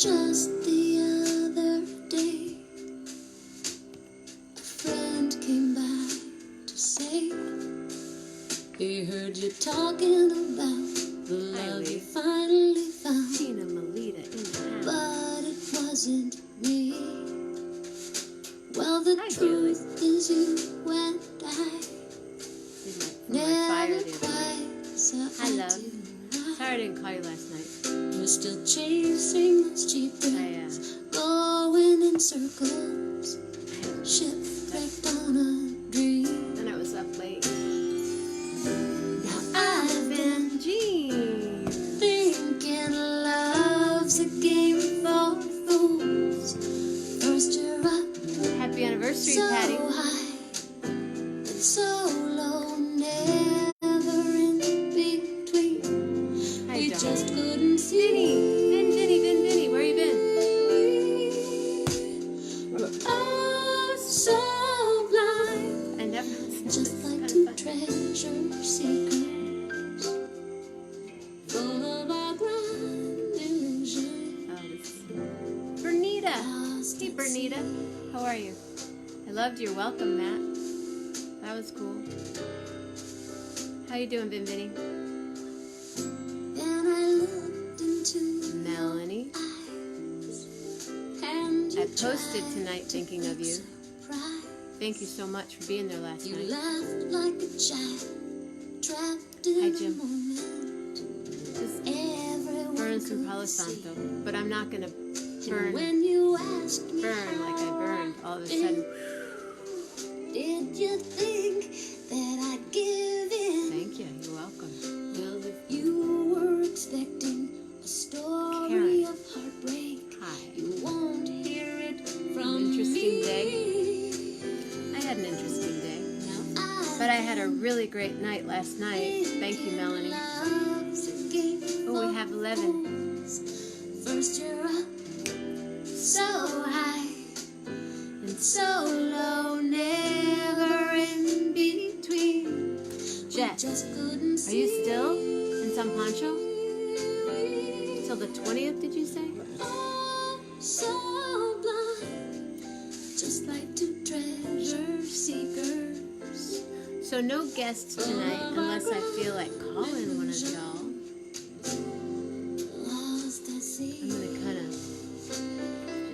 Just the other day, a friend came by to say he heard you talking about the love you finally found. Jenna Mammina in the house. But it wasn't me. Well, the truth is you and I never quite saw Hi, love. eye to Sorry I didn't call you last night. You're still chasing those cheap thrills, going in circles, shipwrecked on a dream. And I was up late. Now I've been thinking love's a game for fools. First you're up, Happy anniversary, so Patty. high, and so low, never in between. Hi, You Dawn. just couldn't see. Vinny, where you been? We're all so blind, I never listened to just this. like It's two kind of fun. treasure seekers, full of our grand illusion. Oh, this is Bernita. Lost Hey, at Bernita. How are you? I loved your welcome, Matt. That was cool. How you doing, Vinny? Then I looked into Melanie. eyes, and you I posted tried tonight to thinking of you. surprise. Thank you so much for being there last You night. laughed like a child, trapped in Hi, a Jim. moment. Just Everyone burn some could Palo see. Santo, but I'm not gonna And burn when you asked me like I burned all of a how sudden. did you think that I'd give in? Thank you. You're welcome. Well, if you were expecting a story Karen. of heartbreak, Hi. you won't hear it from Interesting me. day. I had an interesting day, Now but I had a really great night last night. Thank you, Melanie. Oh, we have 11. First you're up so high and so low, never in between. Jet, Just couldn't are you see. still in San Pancho? Till the 20th, did you say? Oh, so blind, just like two treasure seekers. So no guests tonight unless I feel like calling one of y'all. Lost at I'm sea. gonna kind of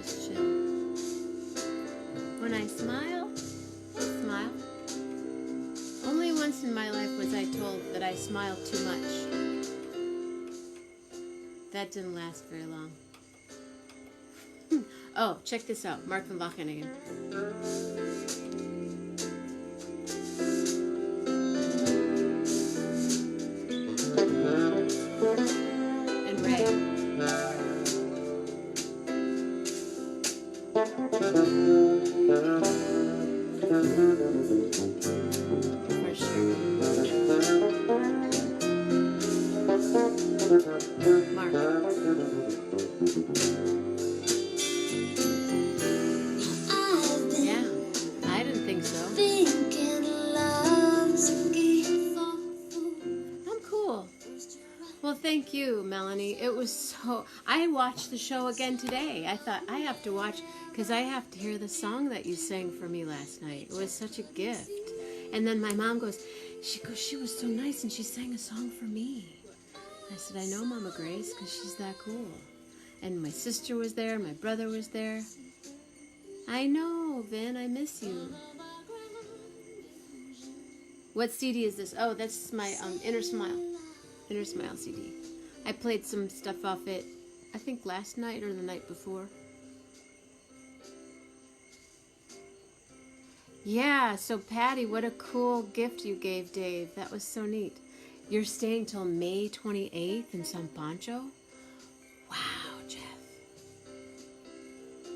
just chill. When I smile, smile. Only once in my life was I told that I smiled too much. That didn't last very long. Oh, check this out. Mark van Wageningen. And Ray. For sure. Mark. I've been Yeah, I didn't think so. thinking love's a game for fools. I'm cool. Well, thank you, Melanie. It was so... I watched the show again today. I thought, I have to watch, because I have to hear the song that you sang for me last night. It was such a gift. And then my mom goes, she was so nice, and she sang a song for me. I said, I know, Mama Grace, because she's that cool. And my sister was there, my brother was there. I know, Vin, I miss you. What CD is this? Oh, that's my Inner Smile CD. I played some stuff off it, I think last night or the night before. Yeah, so Patty, what a cool gift you gave Dave. That was so neat. You're staying till May 28th in San Pancho? Wow, Jeff.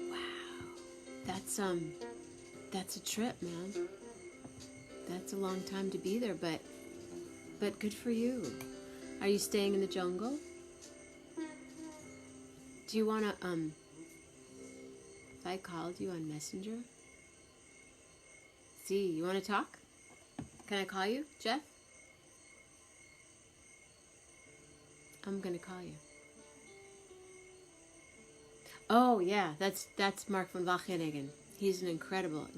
Wow. That's a trip, man. That's a long time to be there, but good for you. Are you staying in the jungle? Do you want to, if I called you on Messenger? See, you want to talk? Can I call you, Jeff? I'm going to call you. Oh yeah, that's Mark von Wachenhagen. He's an incredible.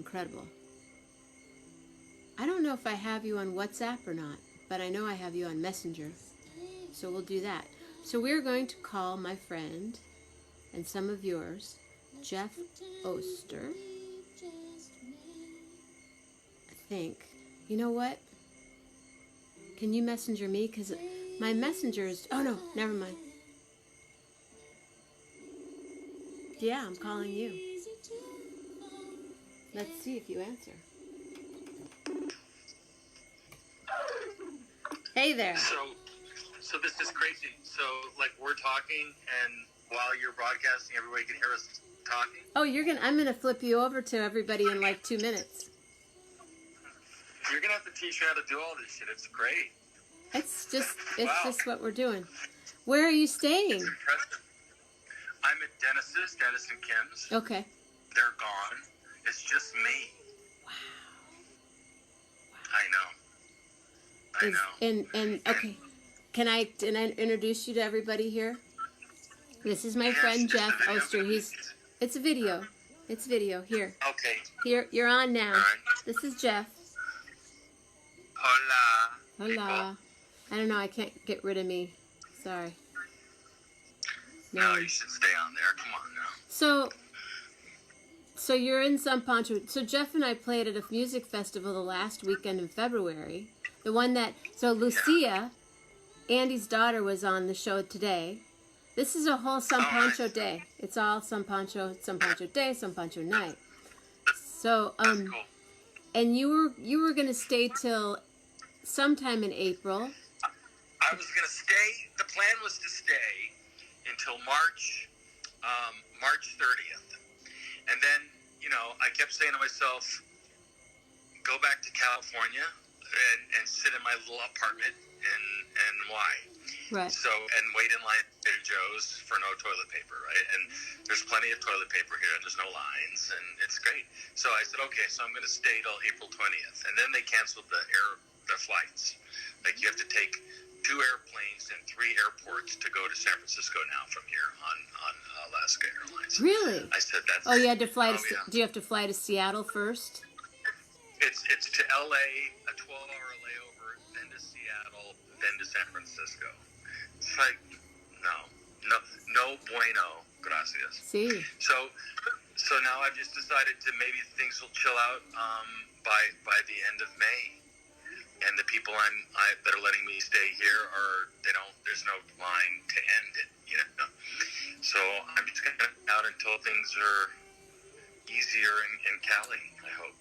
I don't know if I have you on WhatsApp or not, but I know I have you on Messenger. So we'll do that. So we're going to call my friend and some of yours, Jeff Oster. I think. You know what? Can you messenger me? Because my messenger is... Oh no, never mind. Yeah, I'm calling you. Let's see if you answer. Hey there. So this is crazy. So, like, we're talking, and while you're broadcasting, everybody can hear us talking? Oh, I'm gonna flip you over to everybody in like 2 minutes. You're going to have to teach me how to do all this shit. It's great. It's just what we're doing. Where are you staying? It's impressive. I'm at Dennis and Kim's. Okay. They're gone. It's just me. Wow. I know. And okay, can I introduce you to everybody here? This is my friend Jeff Oster. It's a video. It's video. Here. Okay. Here, you're on now. Right. This is Jeff. Hola. Hola. I don't know. I can't get rid of me. Sorry. No, you should stay on there. Come on now. So you're in San Pancho. So Jeff and I played at a music festival the last weekend in February. The one that... So Lucia, Andy's daughter, was on the show today. This is a whole San Pancho day. It's all San Pancho day, San Pancho night. So, That's cool. And you were going to stay till sometime in April. I was going to stay. The plan was to stay until March 30th. And then, I kept saying to myself, go back to California and sit in my little apartment and why? Right. So, and wait in line at Trader Joe's for no toilet paper, right? And there's plenty of toilet paper here, and there's no lines, and it's great. So I said, okay, so I'm going to stay till April 20th. And then they canceled the flights. Like, you have to take 2 airplanes and 3 airports to go to San Francisco now from here on Alaska Airlines. Really? I said that's... Oh, you had to fly to... yeah. Do you have to fly to Seattle first? It's to LA, a 12-hour layover, then to Seattle, then to San Francisco. It's like, no bueno, gracias. See. So now I've just decided to maybe things will chill out by the end of May. And the people that are letting me stay here there's no line to end it, So I'm just going to out until things are easier in Cali, I hope,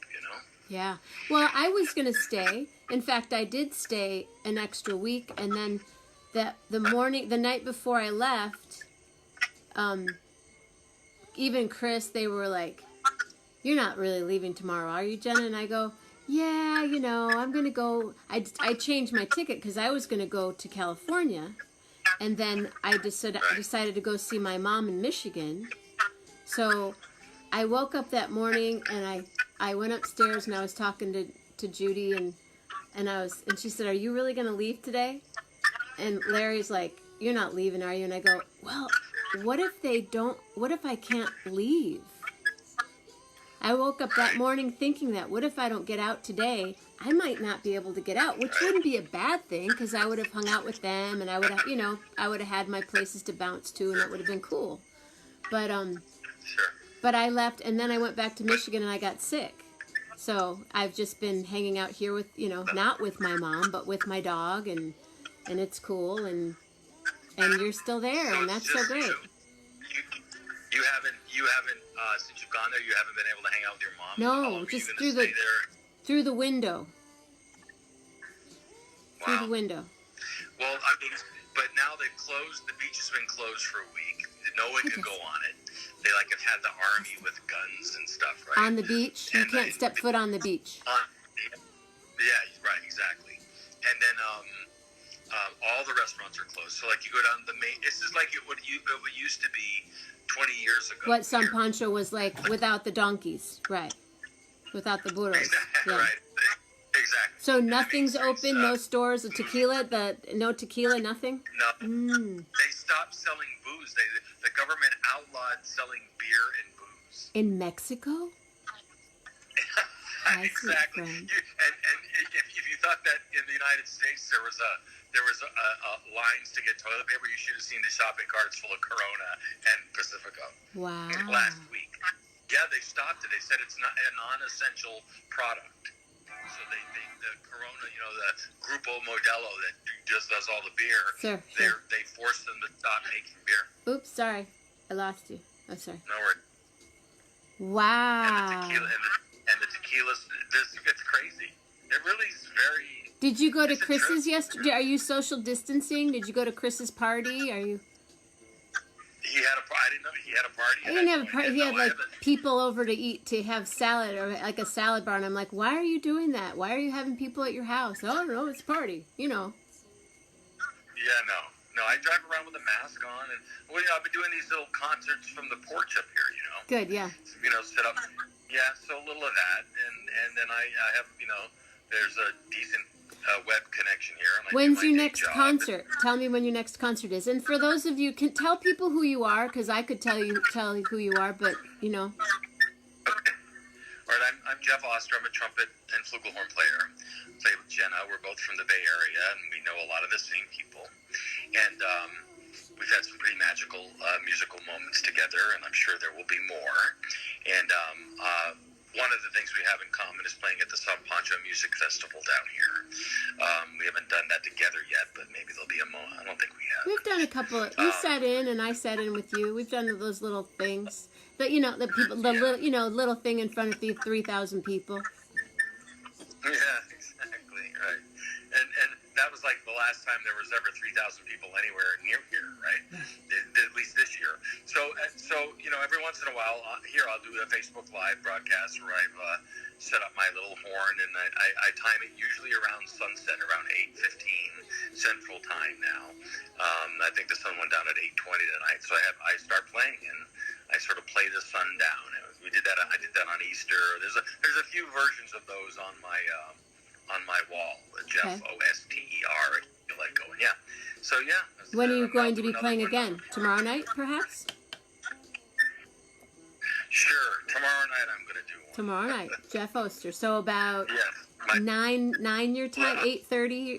Yeah. Well, I was going to stay. In fact, I did stay an extra week, and then the night before I left, even Chris, they were like, "You're not really leaving tomorrow, are you, Jenna?" And I go, "Yeah, I'm going to go." I changed my ticket because I was going to go to California, and then I decided to go see my mom in Michigan. So I woke up that morning, and I went upstairs, and I was talking to Judy, and she said, "Are you really going to leave today?" And Larry's like, "You're not leaving, are you?" And I go, "Well, what if I can't leave?" I woke up that morning thinking that, what if I don't get out today? I might not be able to get out, which wouldn't be a bad thing, because I would have hung out with them, and I would have had my places to bounce to, and it would have been cool. But Sure. But I left, and then I went back to Michigan, and I got sick. So I've just been hanging out here with, not with my mom, but with my dog, and it's cool, and you're still there, and that's so great. You haven't since you've gone there, you haven't been able to hang out with your mom? No, just through the window. Wow. Through the window. Well, but now they've closed. The beach has been closed for a week. No one can go on it. They have had the army with guns and stuff, right? On the beach? You can't step foot on the beach. Yeah, right, exactly. And then all the restaurants are closed. So you go down the main. This is like it used to be 20 years ago. What San Pancho was like without the donkeys, right? Without the burros. Exactly, Yeah. right. Exactly. So nothing's open, no stores, no tequila, nothing? No. They stopped selling booze. The government outlawed selling beer and booze. In Mexico? Exactly. And if you thought that in the United States there was lines to get toilet paper, you should have seen the shopping carts full of Corona and Pacifico. Wow. Last week. Yeah, they stopped it. They said it's not a non-essential product. So the Corona, the Grupo Modelo that just does all the beer, Sure. They forced them to stop making beer. Oops, sorry. I lost you. Oh, sorry. No worries. Wow. And the tequila's, it's crazy. It really is very... Did you go to Chris's yesterday? Are you social distancing? Did you go to Chris's party? Are you... I didn't know he had a party. I didn't have a party. He had like people over to have salad or like a salad bar, and I'm like, why are you doing that? Why are you having people at your house? Oh no, it's a party. Yeah, no. I drive around with a mask on, and I've been doing these little concerts from the porch up here. Good, yeah. Set up. Yeah, so a little of that, and then I have there's a decent web connection here. And when's your next concert? Tell me when your next concert is. And for those of you, can tell people who you are, because I could tell who you are, but Okay. All right, I'm Jeff Oster. I'm a trumpet and flugelhorn player. Play with Jenna. We're both from the Bay Area, and we know a lot of the same people. And we've had some pretty magical musical moments together, and I'm sure there will be more. And one of the things we have in common is playing at the San Pancho Music Festival down here. We haven't done that together yet, but maybe there'll be a moment. I don't think we have. We've done a couple. You sat in, and I sat in with you. We've done those little things. The little thing in front of the 3,000 people. Yeah, exactly, right. And that was like the last time there was ever 3,000 people anywhere near here, right? At least this year. So every once in a while, here I'll do a Facebook Live broadcast where I've set up my little horn, and I time it usually around sunset, around 8:15 Central Time now. I think the sun went down at 8:20 tonight, so I start playing, and I sort of play the sun down. We did that. I did that on Easter. There's a few versions of those on my wall. Jeff Oster. You like going, yeah. So yeah. When are you going to be playing again? Tomorrow night, perhaps? Sure. Tomorrow night I'm going to do one. Tomorrow night, Jeff Oster. So about yes, 9 your time, 8:30.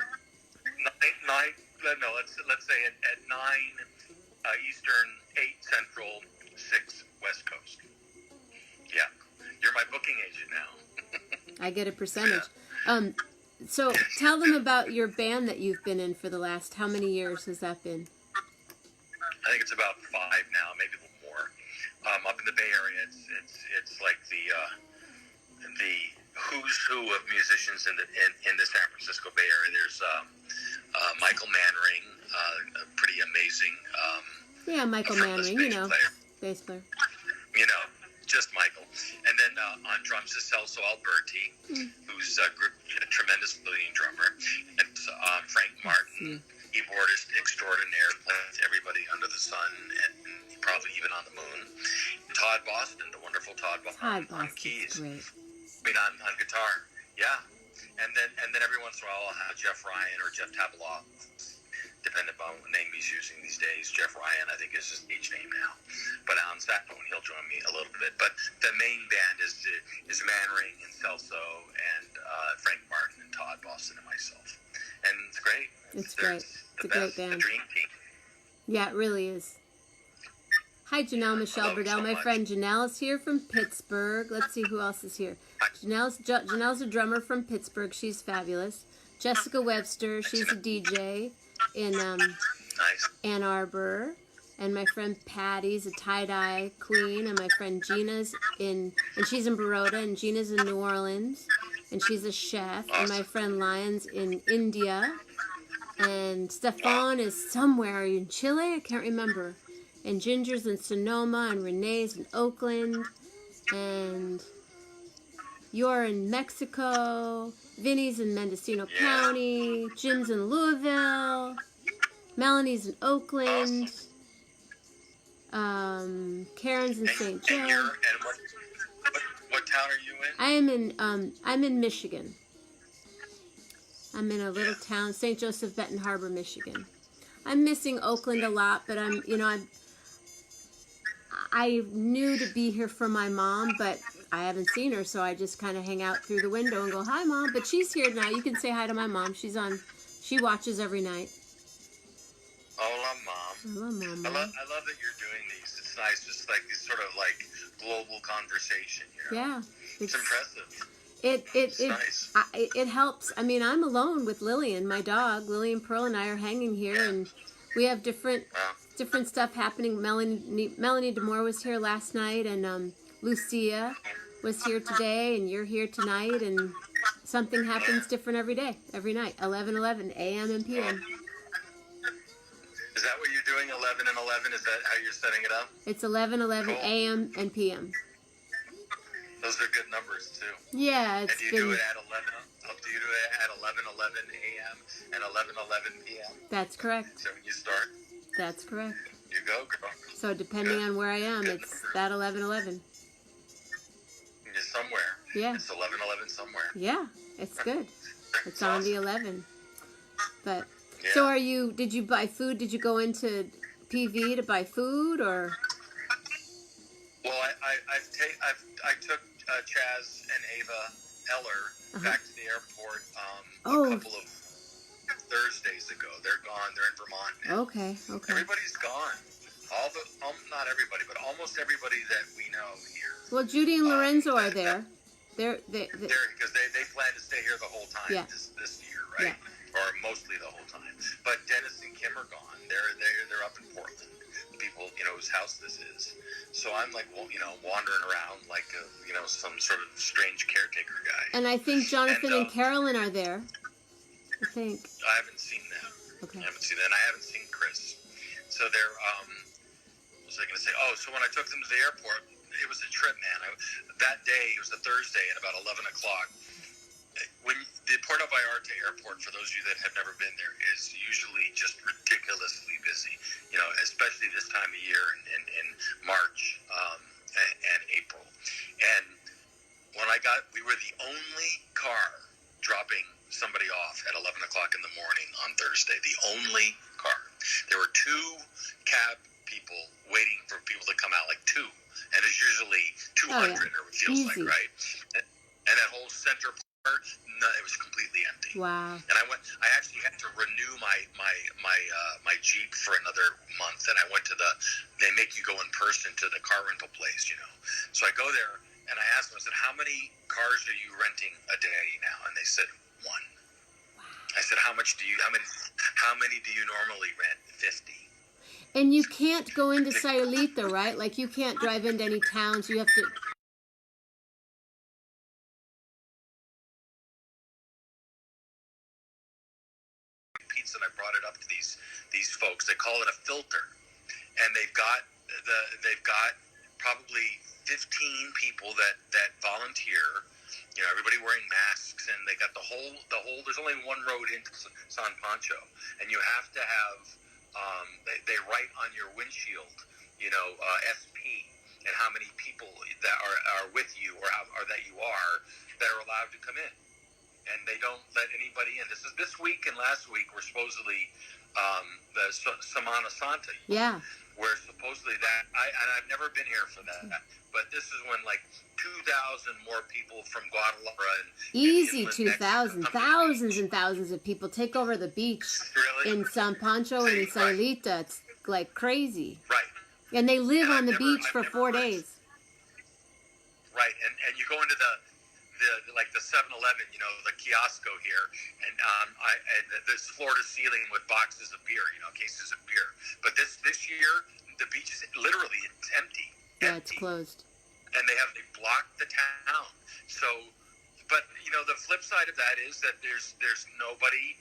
No, let's say at 9 Eastern, 8 Central, 6 West Coast. Yeah, you're my booking agent now. I get a percentage. So tell them about your band that you've been in for the last, how many years has that been? I think it's about 5 now, maybe a little more. Up in the Bay Area, it's like the who's who of musicians in the San Francisco Bay Area. There's Michael Manring, pretty amazing. Yeah, Michael Manring, bass player. Just Michael. And then on drums is Celso Alberti, who's a tremendous leading drummer. And Frank Martin, keyboardist extraordinaire, plays everybody under the sun and probably even on the moon. Todd Boston, the wonderful Todd Boston on keys. Great. On guitar. Yeah. And then every once in a while I'll have Jeff Ryan or Jeff Tabaloff, depending upon what name he's using these days. Jeff Ryan, I think, is his stage name now. But on saxophone, he'll join me a little bit. But the main band is Manring and Celso and Frank Martin and Todd Boston and myself. And it's great. It's great. It's a great band. The dream team. Yeah, it really is. Hi, Janelle Michelle Burdell. My friend Janelle is here from Pittsburgh. Let's see who else is here. Janelle's a drummer from Pittsburgh. She's fabulous. Jessica Webster. She's a DJ in Ann Arbor. And my friend Patty's a tie-dye queen. And my friend Gina's and she's in Baroda. And Gina's in New Orleans. And she's a chef. And my friend Lyon's in India. And Stefan is somewhere in Chile. I can't remember. And Ginger's in Sonoma, and Renee's in Oakland, and you're in Mexico, Vinny's in Mendocino County, Jim's in Louisville, Melanie's in Oakland, Karen's in St. Joe. And what town are you in? I'm in Michigan. I'm in a little town, St. Joseph, Benton Harbor, Michigan. I'm missing Oakland a lot, but I knew to be here for my mom, but I haven't seen her, so I just kind of hang out through the window and go, "Hi, Mom." But she's here now. You can say hi to my mom. She's on. She watches every night. Hola, Mom. Hello, Mom. I love that you're doing these. It's nice, just like these sort of like global conversation. You know? Yeah, it's impressive. It's nice. It helps. I mean, I'm alone with Lillian, my dog. Lillian Pearl and I are hanging here, and we have different stuff happening. Melanie Demore was here last night, and Lucia was here today, and you're here tonight, and something happens different every day, every night, 11:11 a.m. and p.m. Is that what you're doing, 11 and 11? Is that how you're setting it up? It's 11:11 Cool. a.m. and p.m. Those are good numbers, too. Yeah, and do you do it at 11? Do you do it at 11:11 a.m. and 11:11 p.m.? That's correct. So when you start? That's correct. You go, girl. So depending on where I am, it's that 11:11. You're somewhere. Yeah. It's 11:11 somewhere. Yeah, it's good. It's on the 11. But yeah. So did you buy food? Did you go into PV to buy food, or? Well, I took Chaz and Ava Eller back to the airport a couple of Thursdays ago. They're gone. They're in Vermont now. Okay. Everybody's gone. Not everybody, but almost everybody that we know here. Well, Judy and Lorenzo are there. They're because they plan to stay here the whole time this year, right? Yeah. Or mostly the whole time. But Dennis and Kim are gone. They're up in Portland. The people, whose house this is. So I'm like, wandering around like some sort of strange caretaker guy. And I think Jonathan and Carolyn are there. I think. I haven't seen them. Okay. I haven't seen them. And I haven't seen Chris. So they're what was I going to say? Oh, so when I took them to the airport, it was a trip, man. That day, it was a Thursday at about 11 o'clock. When the Puerto Vallarta airport, for those of you that have never been there, is usually just ridiculously busy, especially this time of year in March and April. And when we were the only car dropping somebody off at 11 o'clock in the morning on Thursday. The only car. There were two cab people waiting for people to come out, like two. And it's usually 200, or it feels like, right? And that whole center part, it was completely empty. Wow. And I actually had to renew my Jeep for another month, and I went to they make you go in person to the car rental place, So I go there, and I asked them, I said, how many cars are you renting a day now? And they said, one. Wow. I said, how many do you normally rent? 50. And you can't go into Sayulita, right? Like, you can't drive into any towns. You have to... Pizza, and I brought it up to these folks. They call it a filter. And they've got probably 15 people that volunteer. Everybody wearing masks, and they got the whole. There's only one road into San Pancho, and you have to have. They write on your windshield, SP, and how many people that are with you or that you are that are allowed to come in, and they don't let anybody in. This week and last week were supposedly the Semana Santa. Yeah. Where supposedly I've never been here for that, but this is when like 2,000 more people from Guadalajara and easy 2,000, thousands and thousands of people take over the beach in San Pancho and in Sayulita. It's like crazy. Right. And they live on the beach for 4 days. Right, and you go into the 7-Eleven, the kiosco here, and this floor to ceiling with boxes of beer, cases of beer. But this year, the beach is literally empty. Yeah, it's closed. And they blocked the town. So, but the flip side of that is that there's nobody.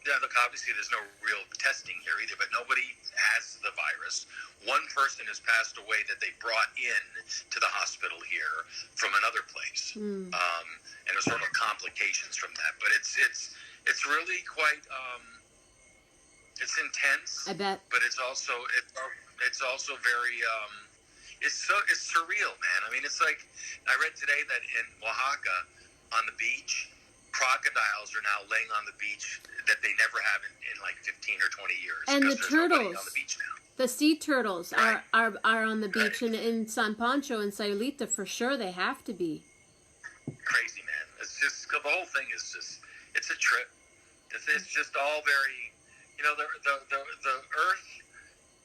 Look, obviously there's no real testing here either, but nobody has the virus. One person has passed away that they brought in to the hospital here from another place, and there's sort of complications from that. But it's really quite it's intense. I bet. But it's also very it's surreal, man. I mean, it's like I read today that in Oaxaca on the beach, crocodiles are now laying on the beach that they never have in like 15 or 20 years. And the because there's nobody turtles. on the beach now. The sea turtles Right. are on the beach, Right. and in San Pancho and Sayulita for sure they have to be. Crazy, man. It's just, the whole thing is just, it's a trip. It's just all very, you know, the earth,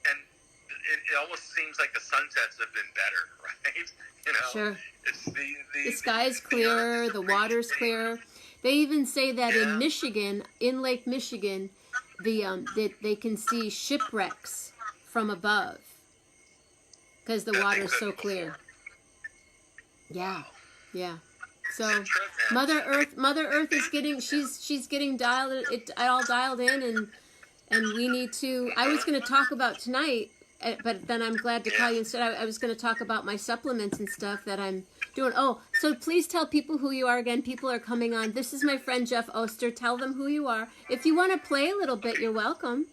and it almost seems like the sunsets have been better, right? You know, Sure. it's The sky's clear, the water's clear. They even say that in Michigan, in Lake Michigan, they can see shipwrecks from above because the water's so clear. Yeah, yeah. So Mother Earth is getting she's getting all dialed in, and we need to. I was going to talk about tonight, but then I'm glad to call you instead. I was going to talk about my supplements and stuff that I'm doing. Oh, so please tell people who you are again. People are coming on. This is my friend Jeff Oster. Tell them who you are. If you want to play a little bit, you're welcome.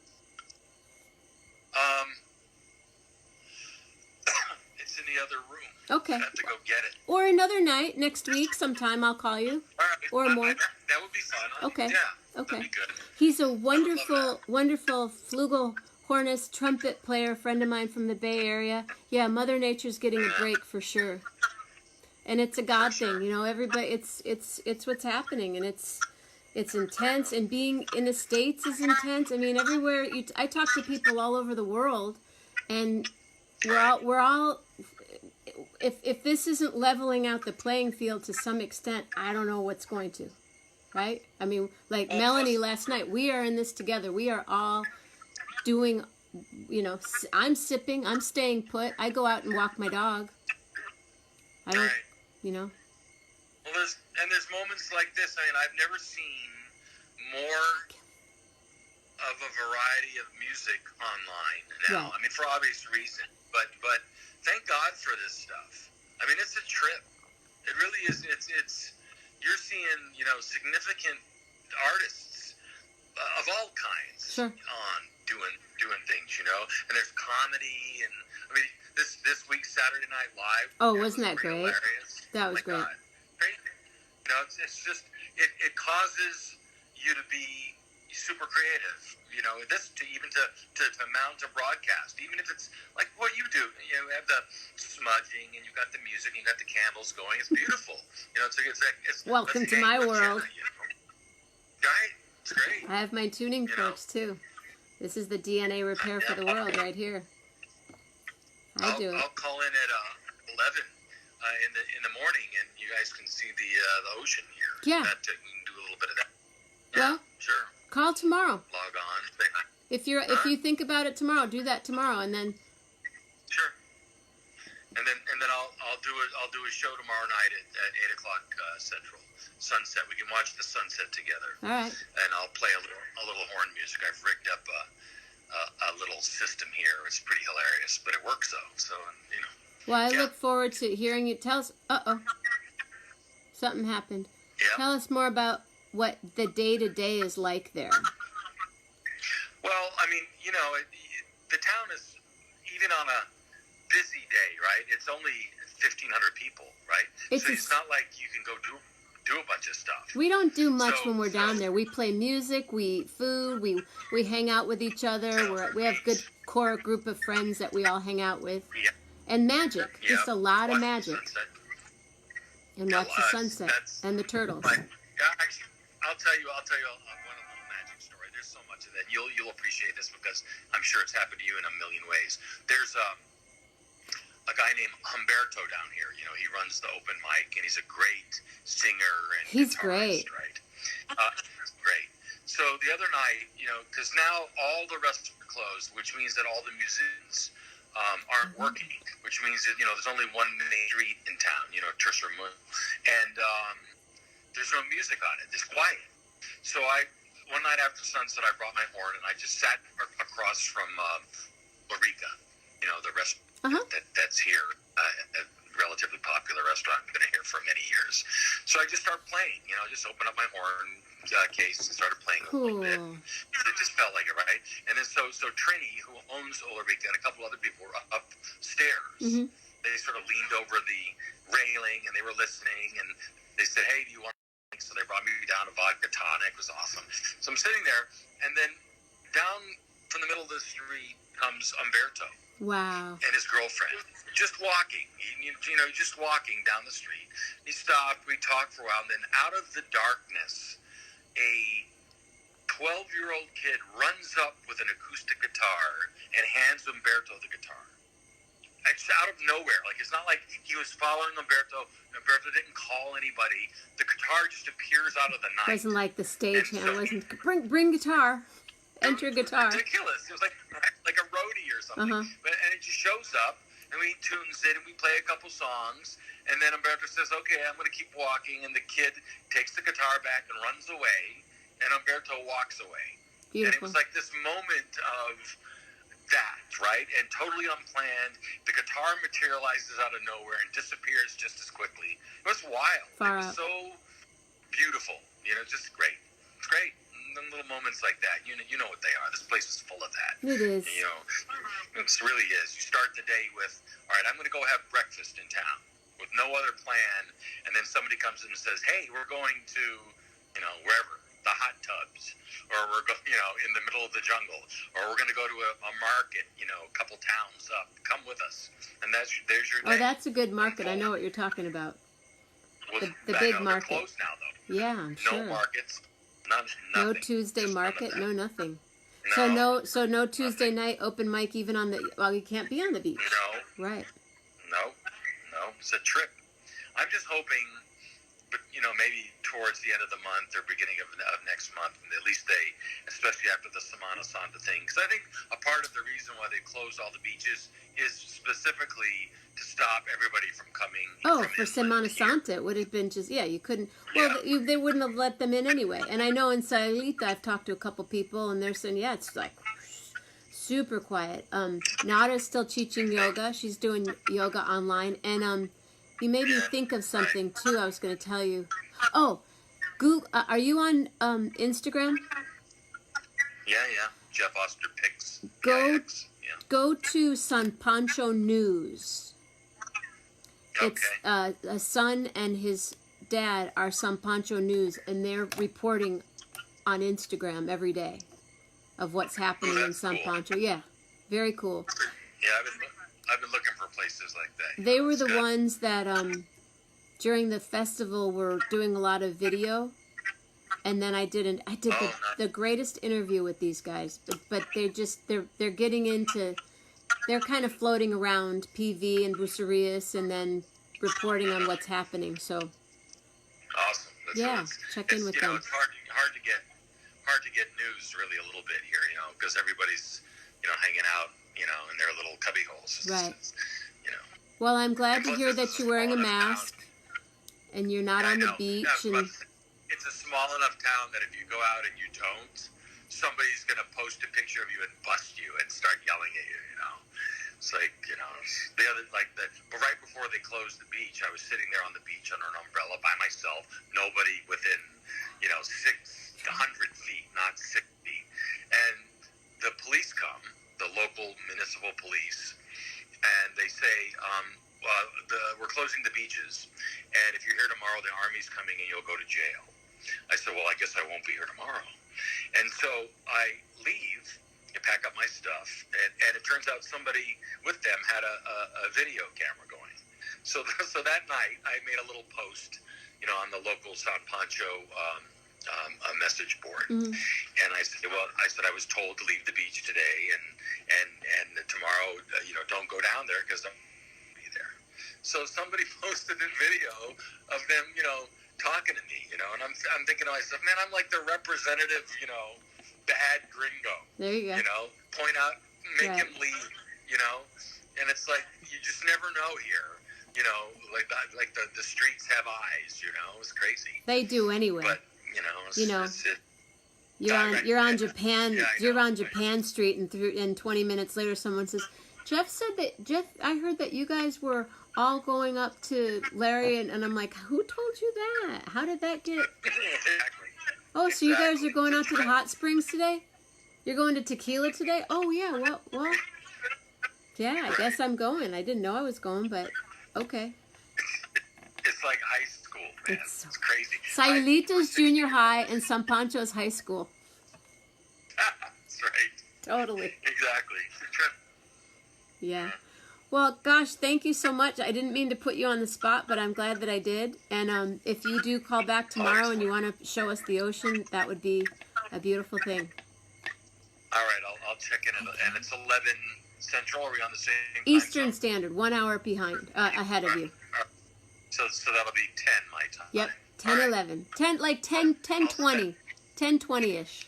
It's in the other room. Okay. I have to go get it. Or another night, next week, sometime I'll call you. All right. Or more. That would be fun. Okay. Yeah. Okay. That'd be good. He's a wonderful flugelhornist trumpet player, friend of mine from the Bay Area. Yeah, Mother Nature's getting a break for sure. And it's a God thing, you know. Everybody, it's what's happening, and it's intense. And being in the States is intense. I mean, everywhere I talk to people all over the world, and we're all. If this isn't leveling out the playing field to some extent, I don't know what's going to. Right? I mean, like Melanie last night, we are in this together. We are all doing, you know, I'm sipping, I'm staying put. I go out and walk my dog. I don't, you know. Well, there's moments like this. I mean, I've never seen more of a variety of music online now. Right. I mean, for obvious reasons, but thank God for this stuff. I mean, it's a trip. It really is. It's you're seeing, you know, significant artists of all kinds on doing things, you know. And there's comedy, and I mean, this week's Saturday Night Live. Oh, wasn't that great? Hilarious. That was great. God. You know, it's just it causes you to be super creative. You know, to mount a broadcast, even if it's like what you do. You know, you have the smudging, and you've got the music, and you've got the candles going. It's beautiful. You know, it's welcome to my world. You know? Right? It's great. I have my tuning forks too. This is the DNA repair for the world right here. I'll do it. I'll call in at 11 in the morning, and you guys can see the ocean here. Yeah. We can do a little bit of that. Well, sure. Call tomorrow. Log on. Say hi. If you think about it tomorrow, do that tomorrow, and then. Sure. And then I'll do a show tomorrow night at 8:00 Central. Sunset. We can watch the sunset together. All right. And I'll play a little horn music. I've rigged up a little system here. It's pretty hilarious, but it works though. So you know. Well, I look forward to hearing you. Tell us. Something happened. Yeah. Tell us more about what the day-to-day is like there. Well, I mean, you know, the town is, even on a busy day, right? It's only 1,500 people, right? It's not like you can go do a bunch of stuff. We don't do much when we're down there. We play music, we eat food, we hang out with each other. We have good core group of friends that we all hang out with. Yeah. And magic, just a lot of Watch the magic. sunset. And watch the sunset and the turtles. Actually, I'll tell you one little magic story. There's so much of that. You'll appreciate this because I'm sure it's happened to you in a million ways. There's a guy named Humberto down here. You know, he runs the open mic, and he's a great singer and he's guitarist, great. Right? Great. So the other night, you know, because now all the restaurants are closed, which means that all the musicians aren't working, which means that, you know, there's only one main street in town, you know, Tercer Moon, and there's no music on it. It's quiet. So one night after sunset, I brought my horn, and I just sat across from Larica, you know, the restaurant that's here, a relatively popular restaurant. I've been here for many years. So I just started playing, you know, just opened up my horn case and started playing a little bit. It just felt like it, right? And then so Trini, who owns Ulrika, and a couple other people were upstairs. Mm-hmm. They sort of leaned over the railing, and they were listening, and they said, "Hey, do you want to So they brought me down a vodka tonic. It was awesome. So I'm sitting there, and then down from the middle of the street comes Umberto. Wow. And his girlfriend, just walking, just walking down the street. He stopped, we talked for a while, and then out of the darkness, a 12-year-old kid runs up with an acoustic guitar and hands Umberto the guitar. It's out of nowhere. Like, it's not like he was following Umberto. Umberto didn't call anybody. The guitar just appears out of the night. Wasn't like the stagehand. Wasn't bring guitar. Enter guitar. Ridiculous. It was like a roadie or something. And it just shows up, and we tunes it, and we play a couple songs, and then Umberto says, "Okay, I'm going to keep walking," and the kid takes the guitar back and runs away, and Umberto walks away. Beautiful. And it was like this moment of that, right? And totally unplanned. The guitar materializes out of nowhere and disappears just as quickly. It was wild. Far it was out. so beautiful. Just great. It's great. And little moments like that, you know what they are. This place is full of that. It is. It really is. You start the day with, all right, I'm going to go have breakfast in town with no other plan, and then somebody comes in and says, hey, we're going to, wherever, the hot tubs, or we're going, in the middle of the jungle, or we're going to go to a market, a couple towns up. Come with us, and there's your day. Oh, that's a good market. I know what you're talking about. Well, The big market. They're closed now, though. Yeah, I'm sure. No markets. Nothing. No Tuesday market. No nothing. No. So no Tuesday night open mic even on the. Well, you can't be on the beach. No. Right. No. It's a trip. I'm just hoping, but maybe towards the end of the month or beginning of next month, at least especially after the Semana Santa thing, because I think a part of the reason why they closed all the beaches is specifically to stop everybody from coming. Oh, from for Semana Santa, it would have been just, you couldn't, well, they wouldn't have let them in anyway. And I know in Sayulita, I've talked to a couple people, and they're saying, it's like super quiet. Nada's still teaching yoga. She's doing yoga online. And you made me think of something, too, I was going to tell you. Oh, Google, are you on Instagram? Yeah. Jeff Oster Picks. Go to San Pancho News. Okay. It's a son and his dad are San Pancho News, and they're reporting on Instagram every day of what's happening in San Pancho. Yeah, very cool. Yeah, I've been looking for places like that. They were the ones that during the festival were doing a lot of video, and then I did the greatest interview with these guys. But they're getting into. They're kind of floating around PV and Bucerius and then reporting on what's happening. So, awesome. Check in with them. It's hard to get news really a little bit here, because everybody's hanging out, in their little cubby holes. Right. Well, I'm glad to hear that you're wearing a mask and you're not on the beach. But it's a small enough town that if you go out and you don't, somebody's going to post a picture of you and bust you and start yelling at you, It's like, but right before they closed the beach, I was sitting there on the beach under an umbrella by myself, nobody within, 600 feet, not 6 feet. And the police come, the local municipal police, and they say, we're closing the beaches, and if you're here tomorrow, the Army's coming and you'll go to jail. I said, well, I guess I won't be here tomorrow. And so I leave, I pack up my stuff, and it turns out somebody with them had a video camera going. So that night, I made a little post, on the local San Pancho message board, and I said, I was told to leave the beach today, and tomorrow, don't go down there because I'll be there. So somebody posted a video of them, talking to me, and I'm thinking to myself, man, I'm like the representative, bad gringo. There you go. Point out, make him leave, and it's like, you just never know here, like the streets have eyes, it's crazy. They do anyway. But, you're on Japan, you're on Japan Street, and 20 minutes later someone says, I heard that you guys were all going up to Larry, and I'm like, who told you that? How did that get? Exactly. Oh, so you guys are going out to the hot springs today? You're going to Tequila today? Oh, yeah, well, yeah, I guess I'm going. I didn't know I was going, but okay. It's like high school. man. It's so- crazy. Sayulita's junior high and San Pancho's high school. That's right. Totally. Exactly. Yeah. Well, gosh, thank you so much. I didn't mean to put you on the spot, but I'm glad that I did. And if you do call back tomorrow and you want to show us the ocean, that would be a beautiful thing. All right, I'll check in, and it's 11 Central. Are we on the same time Eastern zone? Standard, 1 hour behind, ahead of you. So that'll be 10 my time. Yep, 10, 11. 10, like 10, 10, 20. 10, 20-ish.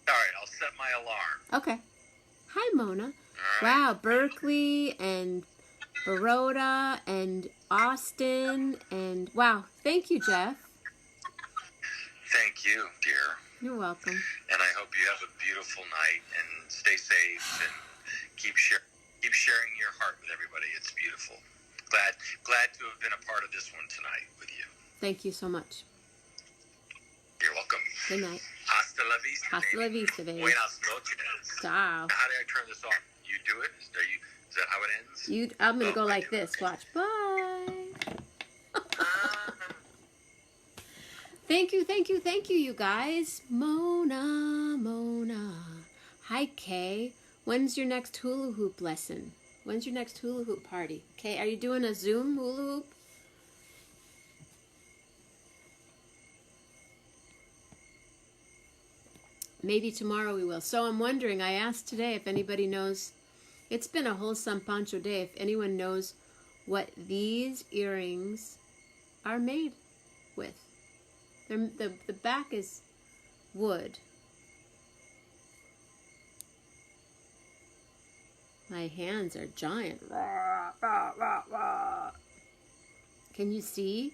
All right, I'll set my alarm. Okay. Hi, Mona. All right. Wow, Berkeley and Baroda and Austin and wow. Thank you, Jeff. Thank you, dear. You're welcome. And I hope you have a beautiful night and stay safe and keep sharing your heart with everybody. It's beautiful. Glad to have been a part of this one tonight with you. Thank you so much. You're welcome. Good night. Hasta la vista. Hasta la baby. vista, baby. Buenas noches. Ciao. How do I turn this off? You do it? Is that how it ends? I'm gonna Oh, go I like do. this. Watch. Bye. Thank you, you guys. Mona. Hi, Kay. When's your next hula hoop lesson? When's your next hula hoop party? Kay, are you doing a Zoom hula hoop? Maybe tomorrow we will. So I'm wondering, I asked today if anybody knows, it's been a whole San Pancho day, if anyone knows what these earrings are made with. The back is wood. My hands are giant. Can you see?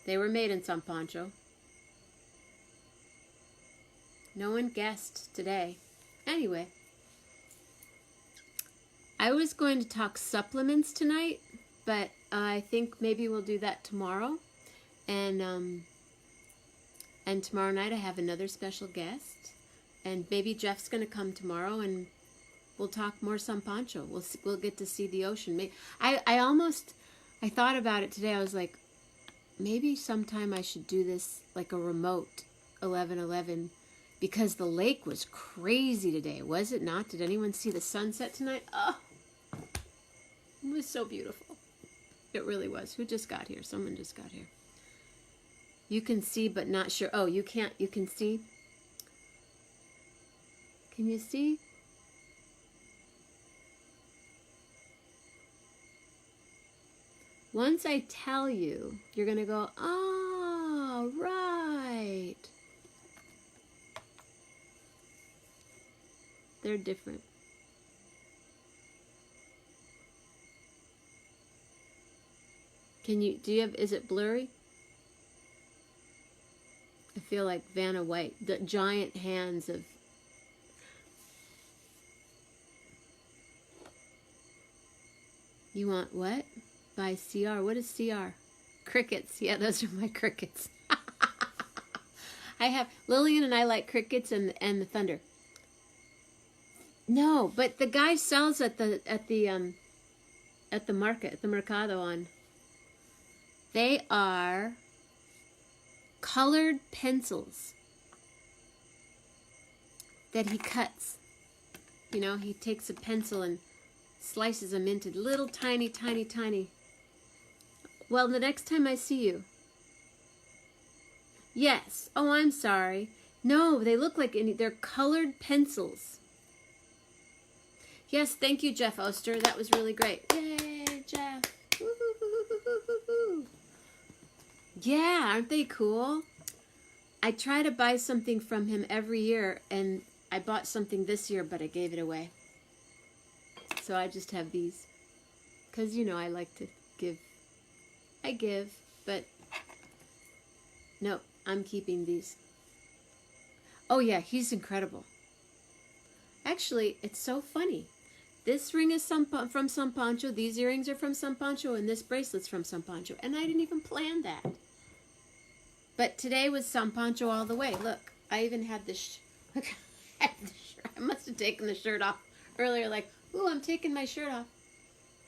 They were made in San Pancho. No one guessed today. Anyway, I was going to talk supplements tonight, but I think maybe we'll do that tomorrow. And tomorrow night I have another special guest, and maybe Jeff's going to come tomorrow, and we'll talk more San Pancho. We'll get to see the ocean. I thought about it today. I was like, maybe sometime I should do this like a remote 11:11. Because the lake was crazy today, was it not? Did anyone see the sunset tonight? Oh, it was so beautiful. It really was. Who just got here? Someone just got here. You can see, but not sure. Oh, you can't. You can see? Can you see? Once I tell you, you're going to go, oh, right. They're different. Is it blurry? I feel like Vanna White, the giant hands of... You want what? By CR. What is CR? Crickets. Yeah, those are my crickets. Lillian and I like crickets and the thunder. No, but the guy sells at the market, at the mercado on. They are colored pencils that he cuts. You know, he takes a pencil and slices them into little tiny. Well, the next time I see you. Yes. Oh, I'm sorry. No, they look like they're colored pencils. Yes, thank you, Jeff Oster. That was really great. Yay, Jeff. Woo-hoo-hoo-hoo-hoo-hoo. Yeah, aren't they cool? I try to buy something from him every year, and I bought something this year, but I gave it away. So I just have these. Because, you know, I like to give. I give, but no, I'm keeping these. Oh, yeah, he's incredible. Actually, it's so funny. This ring is from San Pancho, these earrings are from San Pancho, and this bracelet's from San Pancho. And I didn't even plan that. But today was San Pancho all the way. Look, I even had this... Look, I must have taken the shirt off earlier, like, ooh, I'm taking my shirt off.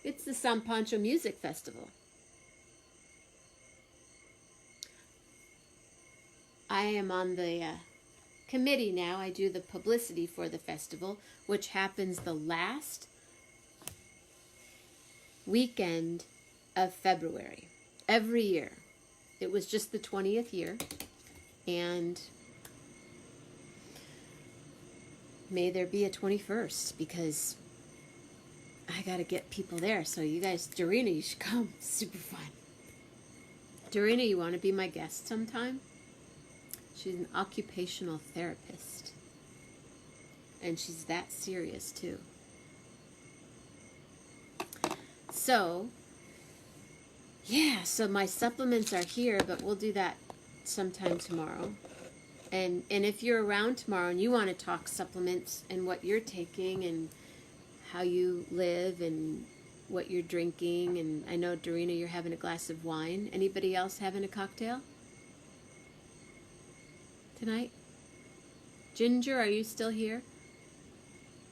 It's the San Pancho Music Festival. I am on the committee now. I do the publicity for the festival, which happens the last weekend of February every year. It was just the 20th year, and may there be a 21st, because I gotta get people there. So you guys, Dorina, you should come. Super fun. Dorina, you want to be my guest sometime? She's an occupational therapist, and she's that serious too. So, yeah, so my supplements are here, but we'll do that sometime tomorrow. And if you're around tomorrow and you want to talk supplements and what you're taking and how you live and what you're drinking, and I know, Dorina, you're having a glass of wine. Anybody else having a cocktail tonight? Ginger, are you still here?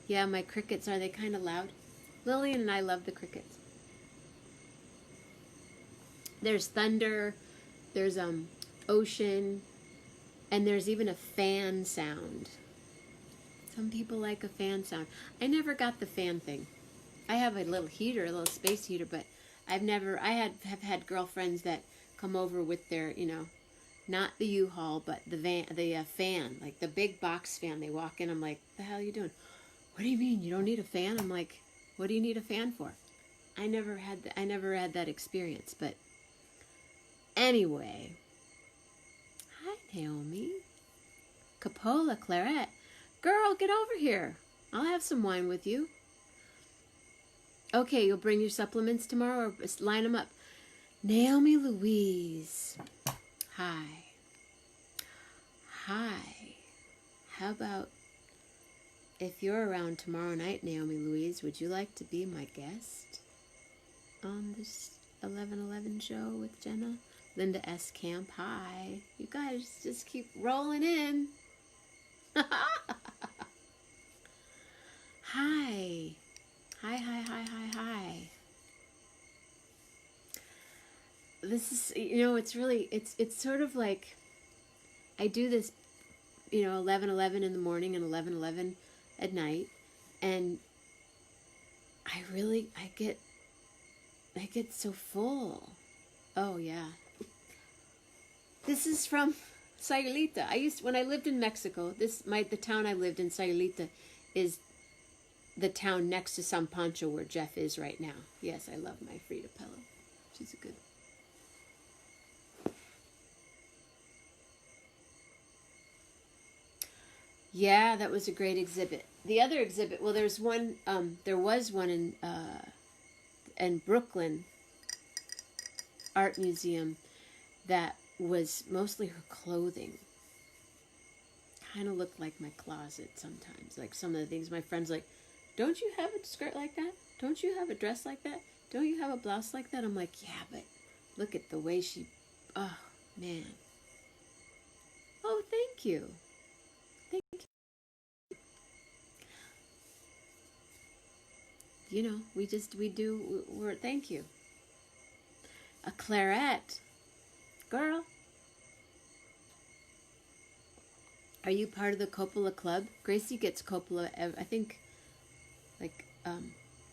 Yeah, my crickets, are they kind of loud? Lillian and I love the crickets. There's thunder, there's ocean, and there's even a fan sound. Some people like a fan sound. I never got the fan thing. I have a little heater, a little space heater, but I have had girlfriends that come over with their, not the U-Haul, but the fan, like the big box fan. They walk in, I'm like, the hell are you doing? What do you mean you don't need a fan? I'm like, what do you need a fan for? I never had that experience, but anyway. Hi, Naomi. Capola, Claret. Girl, get over here. I'll have some wine with you. Okay, you'll bring your supplements tomorrow, or line them up. Naomi Louise. Hi. Hi. How about, if you're around tomorrow night, Naomi Louise, would you like to be my guest on this 11:11 show with Jenna? Linda S. Camp, hi. You guys just keep rolling in. Hi. Hi. This is, it's sort of like, I do this, 11:11 in the morning and 11:11 at night, and I get so full. Oh yeah. This is from Sayulita. When I lived in Mexico, the town I lived in, Sayulita, is the town next to San Pancho where Jeff is right now. Yes, I love my Frida pillow. She's a good. Yeah, that was a great exhibit. The other exhibit, well, there was one in Brooklyn Art Museum that was mostly her clothing. Kind of looked like my closet sometimes. Like some of the things my friends like, don't you have a skirt like that? Don't you have a dress like that? Don't you have a blouse like that? I'm like, yeah, but look at the way she, oh, man. Oh, thank you. Thank you. Thank you. A claret. Girl. Are you part of the Coppola Club? Gracie gets Coppola, I think, like,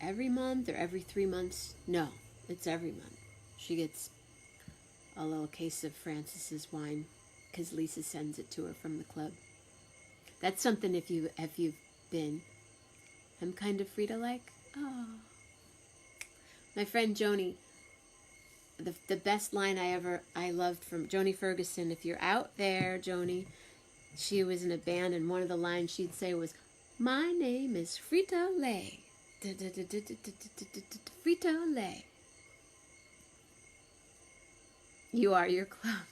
every month or every 3 months. No, it's every month. She gets a little case of Francis's wine because Lisa sends it to her from the club. That's something if you've been. I'm kind of Frida-like. Oh. My friend Joni, the best line I loved from Joni Ferguson, if you're out there, Joni, she was in a band, and one of the lines she'd say was, my name is Frito-Lay. Frito-Lay. You are your club.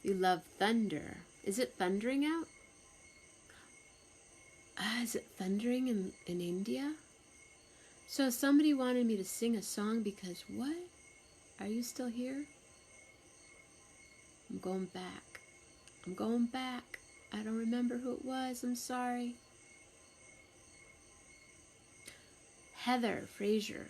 You love thunder. Is it thundering out? Is it thundering in India? So somebody wanted me to sing a song because what? Are you still here? I'm going back. I don't remember who it was. I'm sorry. Heather Frazier.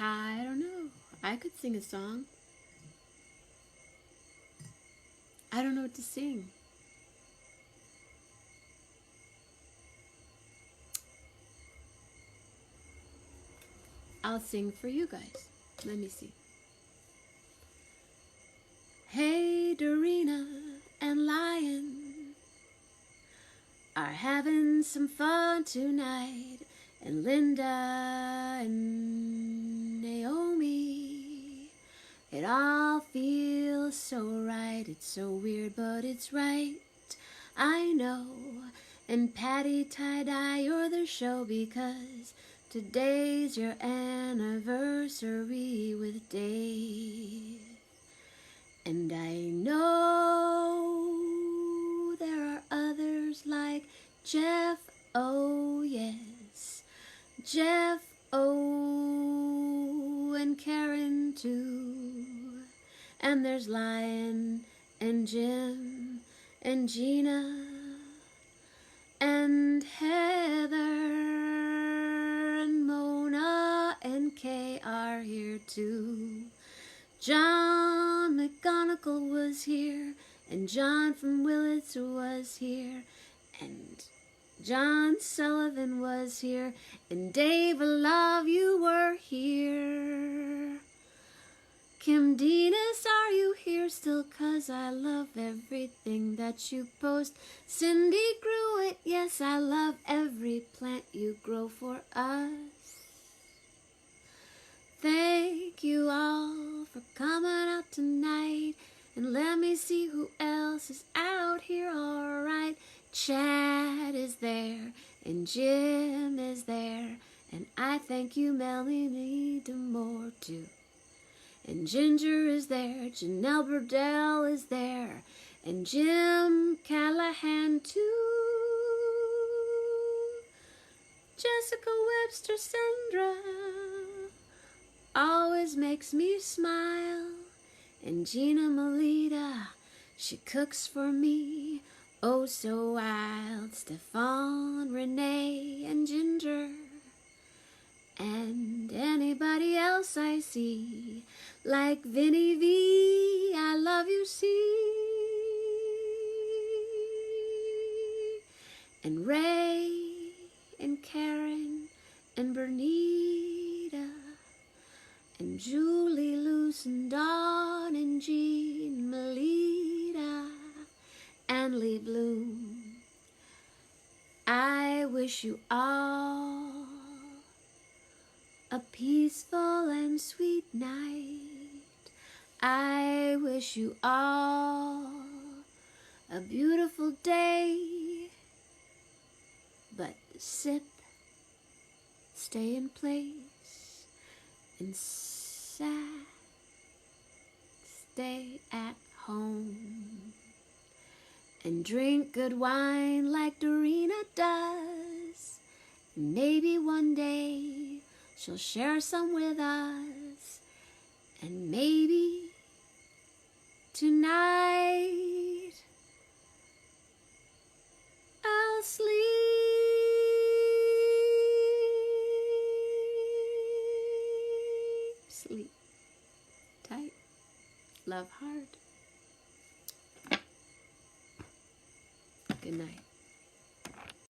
I don't know. I could sing a song. I don't know what to sing. I'll sing for you guys. Let me see. Hey, Dorina and Lion are having some fun tonight. And Linda and Naomi, it all feels so right. It's so weird, but it's right. I know. And Patty tie-dye, you're the show because today's your anniversary with Dave. And I know there are others like Jeff, oh yes, Jeff, oh, and Karen too. And there's Lion and Jim and Gina and Heather and Mona and Kay are here too. John McGonigal was here, and John from Willits was here, and John Sullivan was here, and Dave, I love you were here. Kim Denis, are you here still? 'Cause I love everything that you post. Cindy grew it, yes, I love every plant you grow for us. Thank you all for coming out tonight. And let me see who else is out here, alright. Chad is there, and Jim is there. And I thank you, Melanie DeMore, too. And Ginger is there, Janelle Burdell is there, and Jim Callahan, too. Jessica Webster Sandra always makes me smile. And Gina Melita, she cooks for me, oh so wild. Stefan, Renee, and Ginger, and anybody else I see, like Vinny V, I love you, see. And Ray, and Karen, and Bernita, and Julie, Luce, and Dawn, and Jean, Melita, and Lee Bloom. I wish you all a peaceful and sweet night. I wish you all a beautiful day. But sip, stay in place, and stay at home. And drink good wine like Dorina does. Maybe one day she'll share some with us. And maybe tonight I'll sleep tight, love hard. Good night.